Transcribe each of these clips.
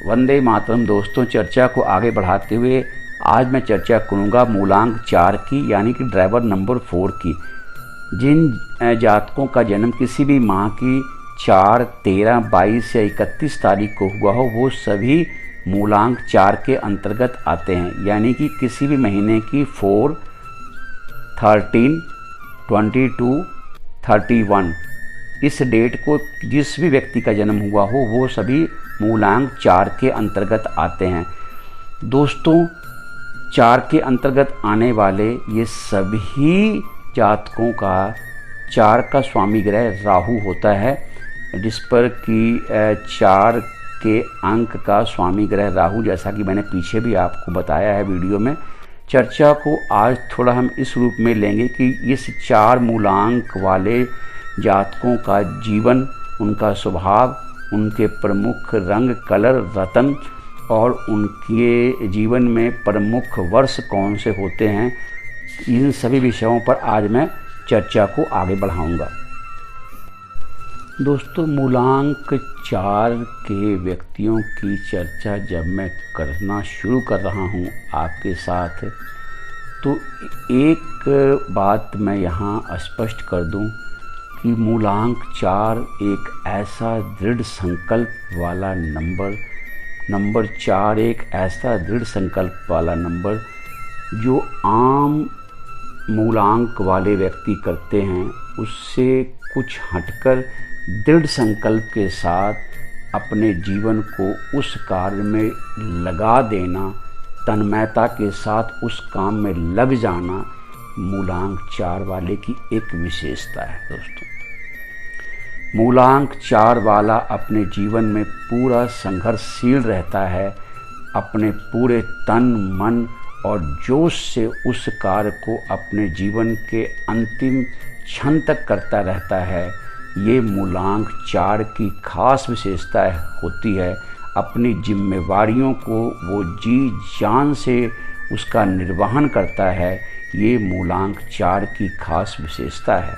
वंदे मातरम। दोस्तों, चर्चा को आगे बढ़ाते हुए आज मैं चर्चा करूँगा मूलांक 4 की, यानी कि ड्राइवर नंबर 4 की। जिन जातकों का जन्म किसी भी माह की 4, 13, 22 या 31 तारीख को हुआ हो, वो सभी मूलांक 4 के अंतर्गत आते हैं। यानी कि किसी भी महीने की 4, 13, 22, 31 इस डेट को जिस भी व्यक्ति का जन्म हुआ हो, वो सभी मूलांक 4 के अंतर्गत आते हैं। दोस्तों, 4 के अंतर्गत आने वाले ये सभी जातकों का 4 का स्वामी ग्रह राहु होता है, जिस पर कि 4 के अंक का स्वामी ग्रह राहु, जैसा कि मैंने पीछे भी आपको बताया है वीडियो में। चर्चा को आज थोड़ा हम इस रूप में लेंगे कि इस 4 मूलांक वाले जातकों का जीवन, उनका स्वभाव, उनके प्रमुख रंग, कलर, रत्न और उनके जीवन में प्रमुख वर्ष कौन से होते हैं, इन सभी विषयों पर आज मैं चर्चा को आगे बढ़ाऊंगा। दोस्तों, मूलांक 4 के व्यक्तियों की चर्चा जब मैं करना शुरू कर रहा हूं आपके साथ, तो एक बात मैं यहाँ स्पष्ट कर दूं कि मूलांक 4 एक ऐसा दृढ़ संकल्प वाला नंबर 4 एक ऐसा दृढ़ संकल्प वाला नंबर जो आम मूलांक वाले व्यक्ति करते हैं, उससे कुछ हटकर दृढ़ संकल्प के साथ अपने जीवन को उस कार्य में लगा देना, तन्मयता के साथ उस काम में लग जाना मूलांक 4 वाले की एक विशेषता है। दोस्तों, मूलांक 4 वाला अपने जीवन में पूरा संघर्षशील रहता है, अपने पूरे तन, मन और जोश से उस कार्य को अपने जीवन के अंतिम क्षण तक करता रहता है। ये मूलांक 4 की खास विशेषता होती है। अपनी जिम्मेवारियों को वो जी जान से उसका निर्वहन करता है। ये मूलांक 4 की खास विशेषता है।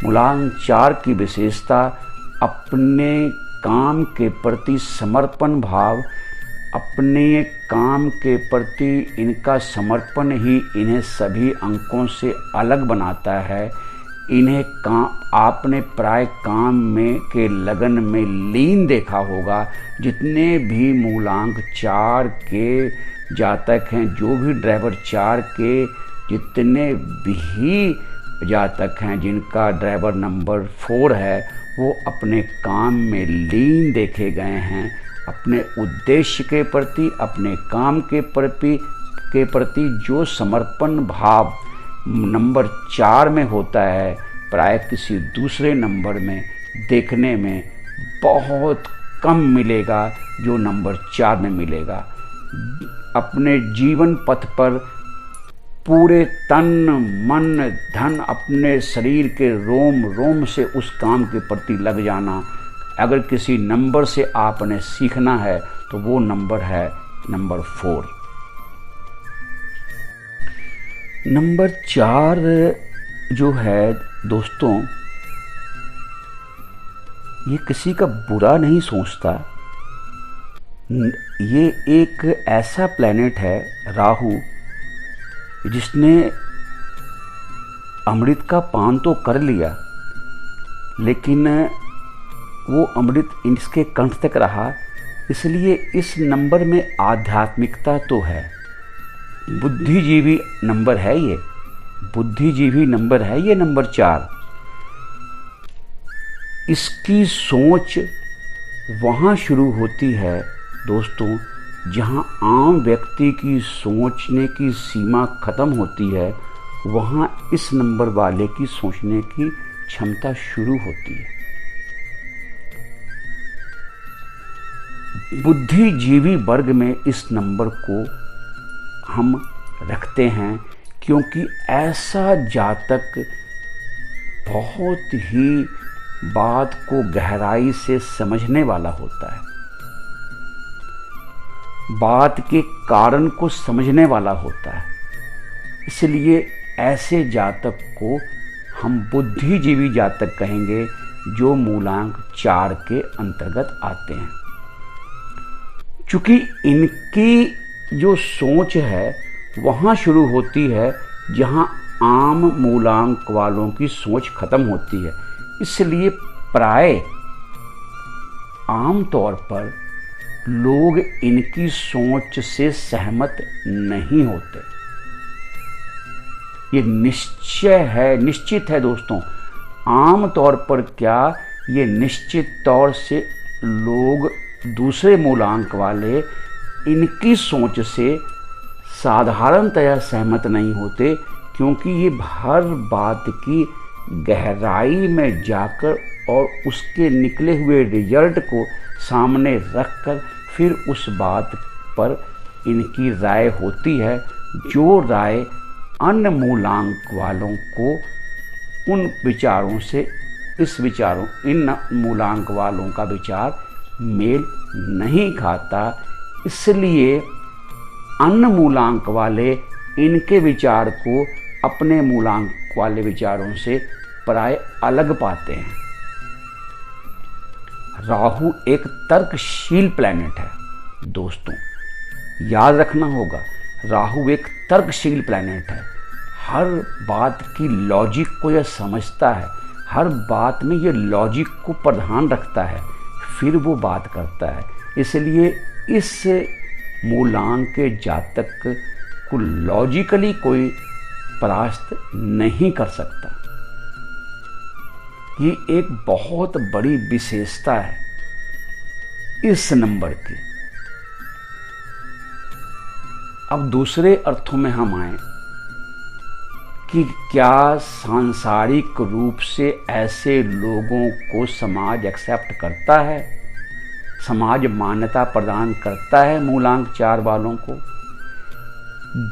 मूलांक 4 की विशेषता अपने काम के प्रति समर्पण भाव, अपने काम के प्रति इनका समर्पण ही इन्हें सभी अंकों से अलग बनाता है। इन्हें आपने प्राय काम में के लगन में लीन देखा होगा। जितने भी मूलांक 4 के जातक हैं, जो भी ड्राइवर 4 के जितने भी जातक हैं जिनका ड्राइवर नंबर 4 है, वो अपने काम में लीन देखे गए हैं। अपने उद्देश्य के प्रति, अपने काम के प्रति जो समर्पण भाव नंबर 4 में होता है, प्राय किसी दूसरे नंबर में देखने में बहुत कम मिलेगा जो नंबर 4 में मिलेगा। अपने जीवन पथ पर पूरे तन, मन, धन, अपने शरीर के रोम रोम से उस काम के प्रति लग जाना। अगर किसी नंबर से आपने सीखना है तो वो नंबर है नंबर 4। नंबर 4 जो है दोस्तों, ये किसी का बुरा नहीं सोचता। ये एक ऐसा प्लैनेट है राहु, जिसने अमृत का पान तो कर लिया, लेकिन वो अमृत इसके कंठ तक रहा। इसलिए इस नंबर में आध्यात्मिकता तो है। बुद्धिजीवी नंबर है ये, बुद्धिजीवी नंबर है ये नंबर 4। इसकी सोच वहाँ शुरू होती है दोस्तों, जहाँ आम व्यक्ति की सोचने की सीमा खत्म होती है, वहाँ इस नंबर वाले की सोचने की क्षमता शुरू होती है। बुद्धिजीवी वर्ग में इस नंबर को हम रखते हैं, क्योंकि ऐसा जातक बहुत ही बात को गहराई से समझने वाला होता है, बात के कारण को समझने वाला होता है। इसलिए ऐसे जातक को हम बुद्धिजीवी जातक कहेंगे, जो मूलांक 4 के अंतर्गत आते हैं। चूंकि इनकी जो सोच है वहाँ शुरू होती है जहाँ आम मूलांक वालों की सोच खत्म होती है, इसलिए प्राय आम तौर पर लोग इनकी सोच से सहमत नहीं होते। ये निश्चित है दोस्तों, आम तौर पर क्या ये निश्चित तौर से लोग दूसरे मूलांक वाले इनकी सोच से साधारणतया सहमत नहीं होते, क्योंकि ये हर बात की गहराई में जाकर और उसके निकले हुए रिजल्ट को सामने रखकर फिर उस बात पर इनकी राय होती है, जो राय अन्य मूलांक वालों को उन विचारों से इन मूलांक वालों का विचार मेल नहीं खाता। इसलिए अन्य मूलांक वाले इनके विचार को अपने मूलांक वाले विचारों से प्राय अलग पाते हैं। राहु एक तर्कशील प्लैनेट है दोस्तों, याद रखना होगा, राहु एक तर्कशील प्लैनेट है। हर बात की लॉजिक को यह समझता है, हर बात में यह लॉजिक को प्रधान रखता है, फिर वो बात करता है। इसलिए इस मूलांक के जातक को लॉजिकली कोई परास्त नहीं कर सकता। ये एक बहुत बड़ी विशेषता है इस नंबर की। अब दूसरे अर्थों में हम आए कि क्या सांसारिक रूप से ऐसे लोगों को समाज एक्सेप्ट करता है, समाज मान्यता प्रदान करता है मूलांक 4 वालों को?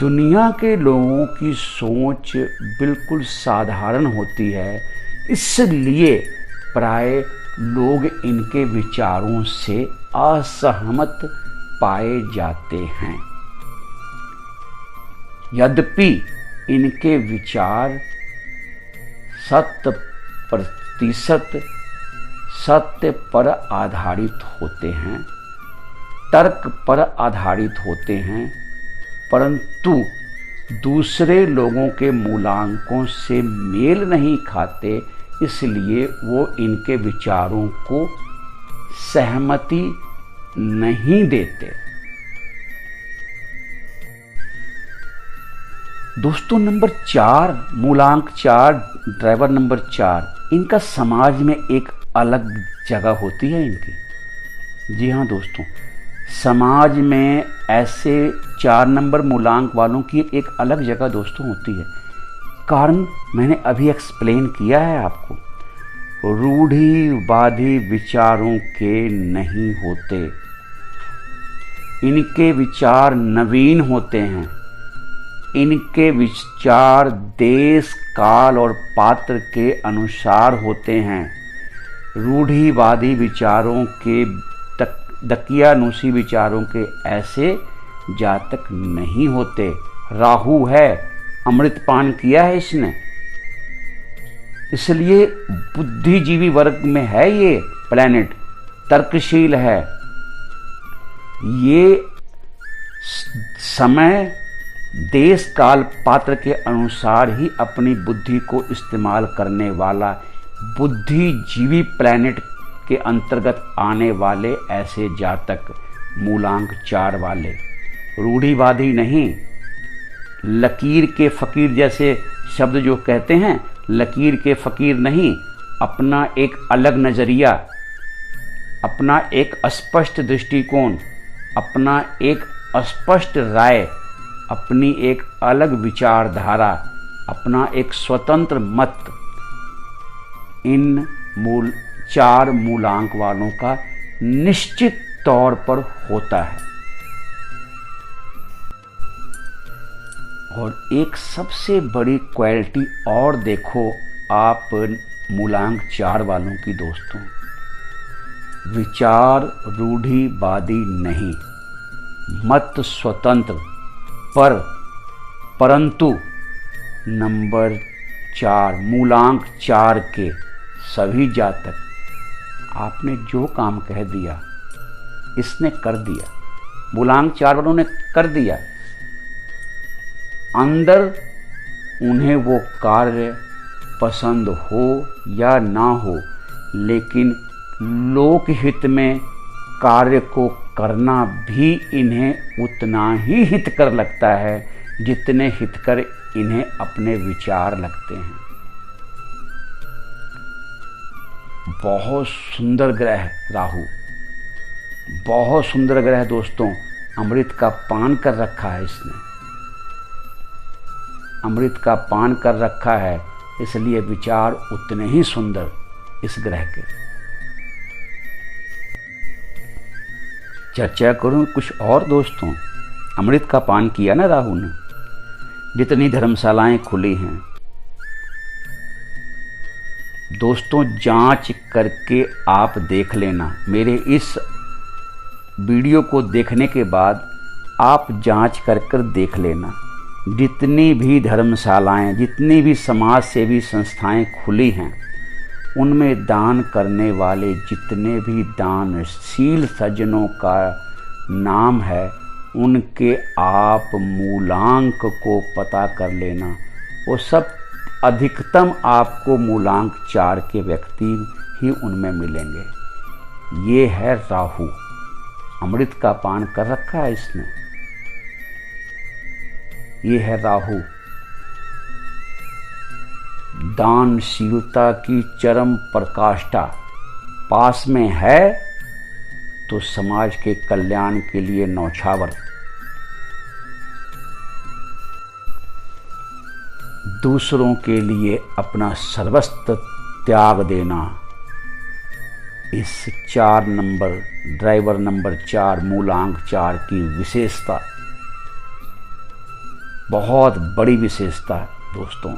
दुनिया के लोगों की सोच बिल्कुल साधारण होती है, इसलिए प्राय लोग इनके विचारों से असहमत पाए जाते हैं। यद्यपि इनके विचार 100% सत्य पर आधारित होते हैं, तर्क पर आधारित होते हैं, परंतु दूसरे लोगों के मूलांकों से मेल नहीं खाते, इसलिए वो इनके विचारों को सहमति नहीं देते। दोस्तों नंबर 4, मूलांक 4, ड्राइवर नंबर 4, इनका समाज में एक अलग जगह होती है इनकी। जी हाँ दोस्तों, समाज में ऐसे 4 नंबर मूलांक वालों की एक अलग जगह दोस्तों होती है। कारण मैंने अभी एक्सप्लेन किया है आपको, रूढ़िवादी विचारों के नहीं होते, इनके विचार नवीन होते हैं, इनके विचार देश काल और पात्र के अनुसार होते हैं। रूढ़िवादी विचारों के दकियानूसी विचारों के ऐसे जातक नहीं होते। राहु है, अमृतपान किया है इसने, इसलिए बुद्धिजीवी वर्ग में है ये प्लैनेट, तर्कशील है। ये समय देश काल पात्र के अनुसार ही अपनी बुद्धि को इस्तेमाल करने वाला बुद्धिजीवी प्लैनेट के अंतर्गत आने वाले ऐसे जातक मूलांक 4 वाले, रूढ़िवादी नहीं। लकीर के फकीर जैसे शब्द जो कहते हैं, लकीर के फकीर नहीं, अपना एक अलग नजरिया, अपना एक स्पष्ट दृष्टिकोण, अपना एक स्पष्ट राय, अपनी एक अलग विचारधारा, अपना एक स्वतंत्र मत, इन 4 मूलांक वालों का निश्चित तौर पर होता है। और एक सबसे बड़ी क्वालिटी और देखो आप मूलांक 4 वालों की दोस्तों, विचार रूढ़िवादी नहीं, मत स्वतंत्र, परंतु नंबर 4 मूलांक 4 के सभी जातक, आपने जो काम कह दिया इसने कर दिया, मूलांक 4 वालों ने कर दिया, अंदर उन्हें वो कार्य पसंद हो या ना हो, लेकिन लोकहित में कार्य को करना भी इन्हें उतना ही हितकर लगता है जितने हितकर इन्हें अपने विचार लगते हैं। बहुत सुंदर ग्रह राहु, बहुत सुंदर ग्रह दोस्तों। अमृत का पान कर रखा है इसने, अमृत का पान कर रखा है, इसलिए विचार उतने ही सुंदर इस ग्रह के। चर्चा करूं कुछ और दोस्तों। अमृत का पान किया ना राहु ने, जितनी धर्मशालाएं खुली हैं दोस्तों, जांच करके आप देख लेना। मेरे इस वीडियो को देखने के बाद आप जांच कर देख लेना, जितनी भी धर्मशालाएं, जितनी भी समाज सेवी संस्थाएं खुली हैं, उनमें दान करने वाले जितने भी दानशील सज्जनों का नाम है, उनके आप मूलांक को पता कर लेना। वो सब अधिकतम आपको मूलांक 4 के व्यक्ति ही उनमें मिलेंगे। ये है राहु, अमृत का पान कर रखा है इसने। ये है राहु, दानशीलता की चरम प्रकाष्ठा पास में है तो समाज के कल्याण के लिए नौछावर। दूसरों के लिए अपना सर्वस्व त्याग देना, इस 4 नंबर, ड्राइवर नंबर 4, मूलांक 4 की विशेषता, बहुत बड़ी विशेषता है दोस्तों।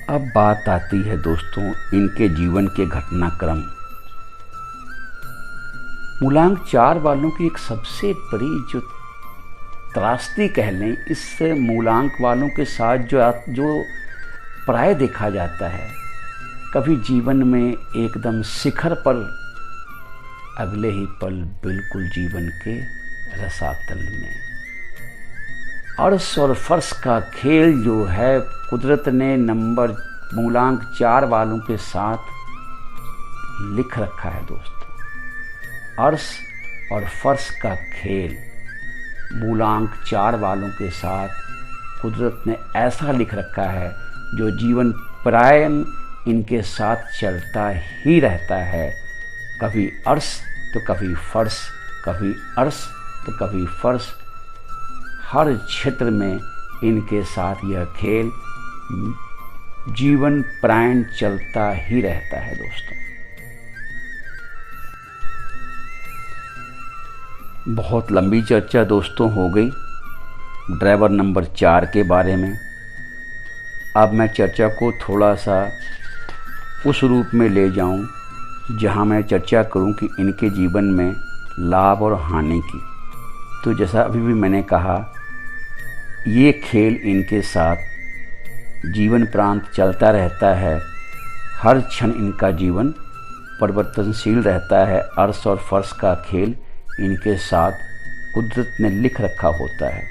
अब बात आती है दोस्तों इनके जीवन के घटनाक्रम। मूलांक 4 वालों की एक सबसे बड़ी जो त्रासदी कह लें, इस मूलांक वालों के साथ जो प्राय देखा जाता है, कभी जीवन में एकदम शिखर पर, अगले ही पल बिल्कुल जीवन के रसातल में। अर्श और फर्श का खेल जो है कुदरत ने नंबर मूलांक 4 वालों के साथ लिख रखा है दोस्तों। अर्श और फर्श का खेल मूलांक 4 वालों के साथ कुदरत ने ऐसा लिख रखा है, जो जीवन प्राय इनके साथ चलता ही रहता है। कभी अर्श तो कभी फर्श, कभी अर्श तो कभी फर्श, हर क्षेत्र में इनके साथ यह खेल जीवन प्राण चलता ही रहता है दोस्तों। बहुत लंबी चर्चा दोस्तों हो गई ड्राइवर नंबर 4 के बारे में। अब मैं चर्चा को थोड़ा सा उस रूप में ले जाऊं जहां मैं चर्चा करूं कि इनके जीवन में लाभ और हानि की। तो जैसा अभी भी मैंने कहा, ये खेल इनके साथ जीवन प्रांत चलता रहता है। हर क्षण इनका जीवन परिवर्तनशील रहता है। अर्श और फर्श का खेल इनके साथ कुदरत ने लिख रखा होता है।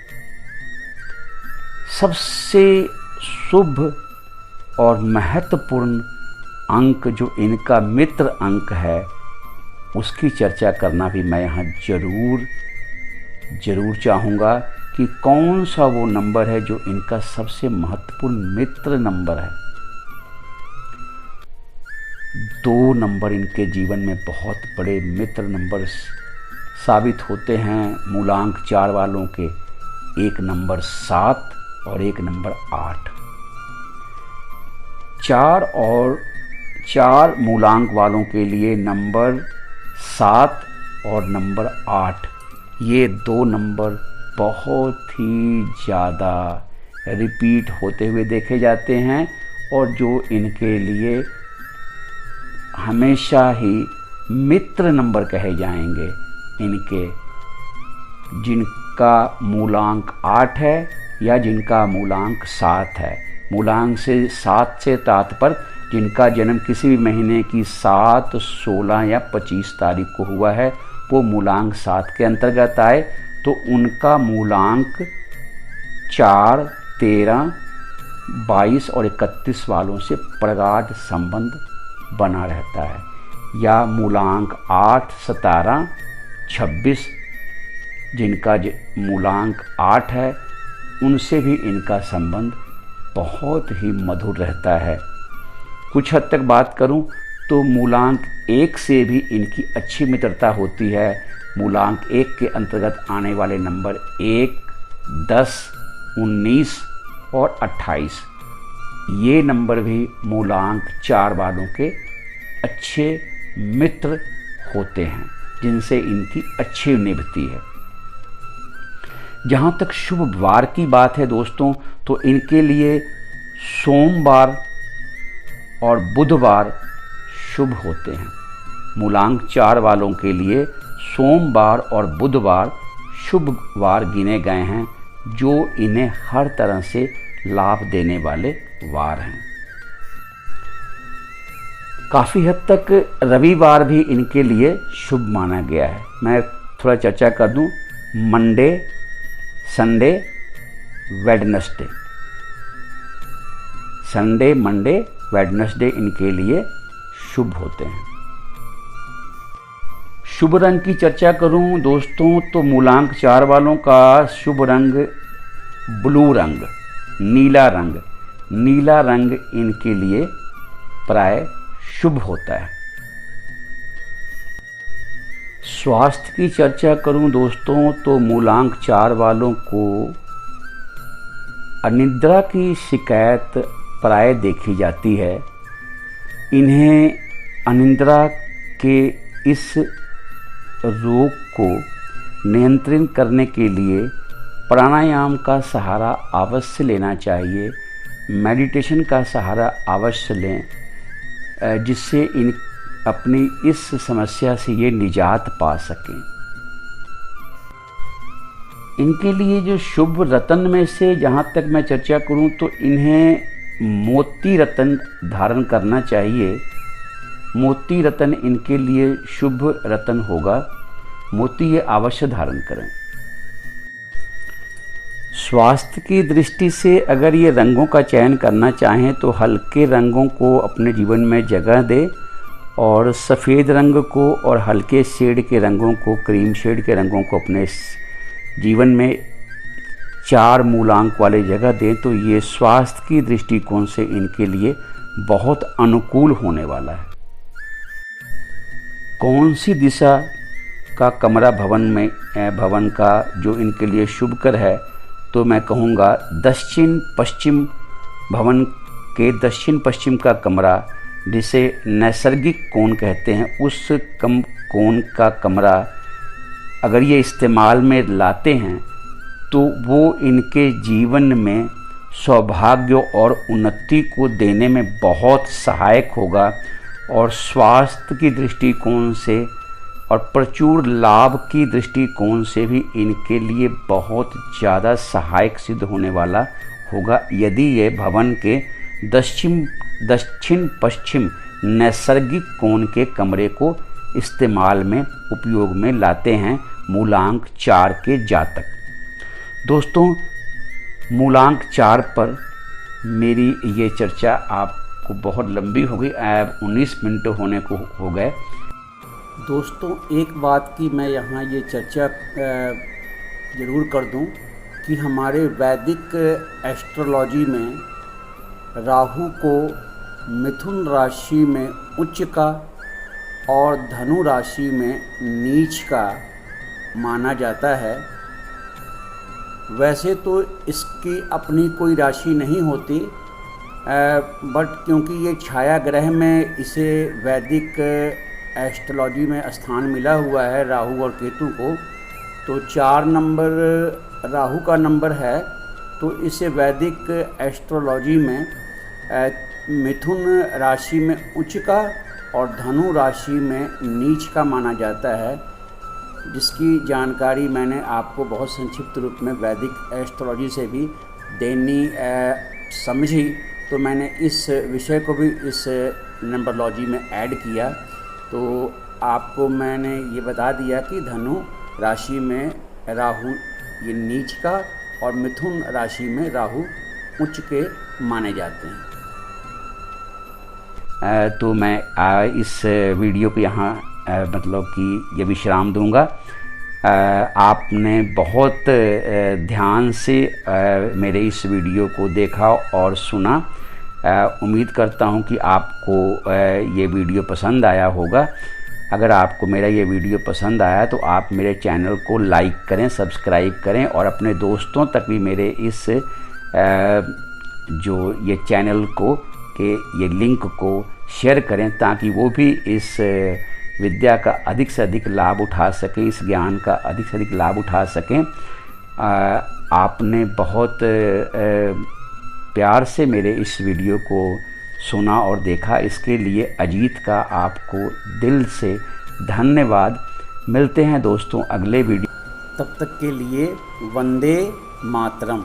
सबसे शुभ और महत्वपूर्ण अंक जो इनका मित्र अंक है, उसकी चर्चा करना भी मैं यहाँ जरूर चाहूँगा कि कौन सा वो नंबर है जो इनका सबसे महत्वपूर्ण मित्र नंबर है। 2 नंबर इनके जीवन में बहुत बड़े मित्र नंबर साबित होते हैं मूलांक 4 वालों के। एक नंबर 7 और एक नंबर 8। 4 मूलांक वालों के लिए नंबर 7 और नंबर 8, ये 2 नंबर बहुत ही ज़्यादा रिपीट होते हुए देखे जाते हैं, और जो इनके लिए हमेशा ही मित्र नंबर कहे जाएंगे। इनके जिनका मूलांक 8 है या जिनका मूलांक 7 है। मूलांक से 7 से तात्पर्य जिनका जन्म किसी भी महीने की 7, 16 या 25 तारीख को हुआ है वो मूलांक 7 के अंतर्गत आए, तो उनका मूलांक 4, 13, 22 और 31 वालों से प्रगाढ़ संबंध बना रहता है। या मूलांक 8, 17, 26 जिनका मूलांक 8 है उनसे भी इनका संबंध बहुत ही मधुर रहता है। कुछ हद तक बात करूं तो मूलांक 1 से भी इनकी अच्छी मित्रता होती है। मूलांक 1 के अंतर्गत आने वाले नंबर 1, 10, 19 और 28 ये नंबर भी मूलांक 4 वालों के अच्छे मित्र होते हैं, जिनसे इनकी अच्छी निभती है। जहाँ तक शुभ वार की बात है दोस्तों, तो इनके लिए सोमवार और बुधवार शुभ होते हैं। मूलांक 4 वालों के लिए सोमवार और बुधवार शुभ वार गिने गए हैं, जो इन्हें हर तरह से लाभ देने वाले वार हैं। काफ़ी हद तक रविवार भी इनके लिए शुभ माना गया है। मैं थोड़ा चर्चा कर दूं। Monday, Sunday, Wednesday, Sunday, Monday, Wednesday इनके लिए शुभ होते हैं। शुभ रंग की चर्चा करूं दोस्तों तो मूलांक 4 वालों का शुभ रंग ब्लू रंग, नीला रंग, नीला रंग इनके लिए प्राय शुभ होता है। स्वास्थ्य की चर्चा करूं दोस्तों तो मूलांक 4 वालों को अनिद्रा की शिकायत प्राय देखी जाती है। इन्हें अनिद्रा के इस रोग को नियंत्रित करने के लिए प्राणायाम का सहारा अवश्य लेना चाहिए, मेडिटेशन का सहारा अवश्य लें, जिससे इन अपनी इस समस्या से ये निजात पा सकें। इनके लिए जो शुभ रत्न में से जहाँ तक मैं चर्चा करूँ तो इन्हें मोती रत्न धारण करना चाहिए। मोती रत्न इनके लिए शुभ रत्न होगा, मोती ये अवश्य धारण करें। स्वास्थ्य की दृष्टि से अगर ये रंगों का चयन करना चाहें तो हल्के रंगों को अपने जीवन में जगह दें और सफ़ेद रंग को और हल्के शेड के रंगों को, क्रीम शेड के रंगों को अपने जीवन में 4 मूलांक वाले जगह दें, तो ये स्वास्थ्य की दृष्टिकोण से इनके लिए बहुत अनुकूल होने वाला है। कौन सी दिशा का कमरा भवन का जो इनके लिए शुभकर है, तो मैं कहूँगा दक्षिण पश्चिम, भवन के दक्षिण पश्चिम का कमरा, जिसे नैसर्गिक कोण कहते हैं, उस कोण का कमरा अगर ये इस्तेमाल में लाते हैं तो वो इनके जीवन में सौभाग्य और उन्नति को देने में बहुत सहायक होगा और स्वास्थ्य की दृष्टिकोण से और प्रचुर लाभ की दृष्टिकोण से भी इनके लिए बहुत ज़्यादा सहायक सिद्ध होने वाला होगा, यदि ये भवन के दक्षिण पश्चिम नैसर्गिक कोण के कमरे को इस्तेमाल में उपयोग में लाते हैं मूलांक 4 के जातक। दोस्तों, मूलांक 4 पर मेरी ये चर्चा आपको बहुत लंबी हो गई, अब 19 मिनट होने को हो गए। दोस्तों, एक बात की मैं यहाँ ये चर्चा ज़रूर कर दूँ कि हमारे वैदिक एस्ट्रोलॉजी में राहु को मिथुन राशि में उच्च का और धनु राशि में नीच का माना जाता है। वैसे तो इसकी अपनी कोई राशि नहीं होती, बट क्योंकि ये छाया ग्रह में इसे वैदिक एस्ट्रोलॉजी में स्थान मिला हुआ है राहु और केतु को, तो 4 नंबर राहु का नंबर है, तो इसे वैदिक एस्ट्रोलॉजी में मिथुन राशि में उच्च का और धनु राशि में नीच का माना जाता है, जिसकी जानकारी मैंने आपको बहुत संक्षिप्त रूप में वैदिक एस्ट्रोलॉजी से भी देनी समझी तो मैंने इस विषय को भी इस नंबरलॉजी में ऐड किया। तो आपको मैंने ये बता दिया कि धनु राशि में राहु ये नीच का और मिथुन राशि में राहु उच्च के माने जाते हैं। तो मैं इस वीडियो को यहाँ मतलब कि ये विश्राम दूंगा। आपने बहुत ध्यान से मेरे इस वीडियो को देखा और सुना। उम्मीद करता हूँ कि आपको ये वीडियो पसंद आया होगा। अगर आपको मेरा ये वीडियो पसंद आया तो आप मेरे चैनल को लाइक करें, सब्सक्राइब करें और अपने दोस्तों तक भी मेरे इस जो ये चैनल को के ये लिंक को शेयर करें, ताकि वो भी इस विद्या का अधिक से अधिक लाभ उठा सकें, इस ज्ञान का अधिक से अधिक लाभ उठा सकें। आपने बहुत प्यार से मेरे इस वीडियो को सुना और देखा, इसके लिए अजीत का आपको दिल से धन्यवाद। मिलते हैं दोस्तों अगले वीडियो, तब तक के लिए वंदे मातरम।